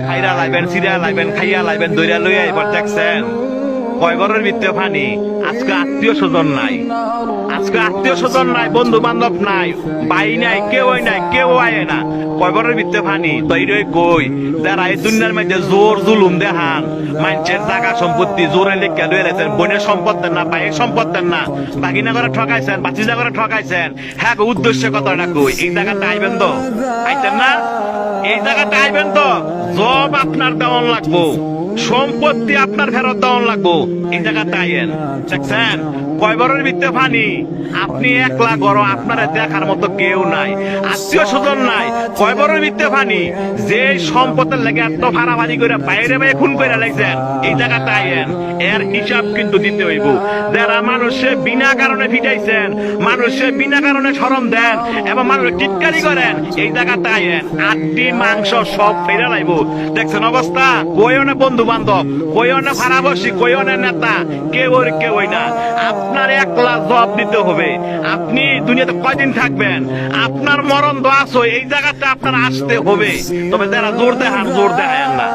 খাইরা লাইবেন, সিরা লাইবেন, খাইয়া লাইবেন, দইরা লইয়া এবার দেখছেন কয় ঘরের ভিতরে পানি। আজকে আত্মীয় স্বজন নাই, আজকে আত্মীয় স্বজন নাই, বন্ধু বান্ধব নাই, ভাই নাই, কেউই নাই, কেউ আয় না। কয় ঘরের ভিতরে পানি। তৈরি কই যারা এই দুনিয়ার মধ্যে জোর জুলুম দেখান, মানুষের জায়গা সম্পত্তি জোরে লেখা লয়ে লেছেন, বোনের সম্পদ দেন না, ভাইয়ের সম্পদ দেন না, বাগিনা করে ঠকাইছেন, বাচিজা করে ঠকাইছেন। হ্যাঁ, উদ্দেশ্য কথাটা কই, এই জায়গাটা আইবেন তো, আইতেন না? এই জায়গাটা আইবেন তো, জব আপনার দেওয়ান লাগবো, সম্পত্তি আপনার ফেরত দেওয়ান লাগবো। এই জায়গাটা আইয়েন। দেখছেন কয় বড়ের ভিতরে পানি। আপনি একলা গড়, আপনারা দেখার মতো কেউ নাই, আত্মীয় স্বজন নাই। কয় বড়ের ভিতরে পানি। যে সম্পদের লেগে এত ভাড়াভাড়ি করে বাইরে বাইরে খুন করে লাগছেন, এই জায়গাটা আইয়েন। এর হিসাব কিন্তু দিতে হইব। যারা মানুষে বিনা কারণে ফিটাইছেন, মানুষে বিনা কারণে শরম দেন এবং মানুষ টিটকারি করেন, এই জায়গাটা আইয়েন। আটটি মাংস সব ফেরে লাইব। দেখছেন অবস্থা, কইও না বন্ধু বান্ধব, কইও না ভাড়াবাসী, কইও না নেতা, কেউই না। আপনার একলা জবাব দিতে হবে। আপনি দুনিয়াতে কয়দিন থাকবেন, আপনার মরণ দোয়া আছে, এই জায়গাটা আপনার আসতে হবে। তবে যারা জোর দেখান, জোর দেখায় না।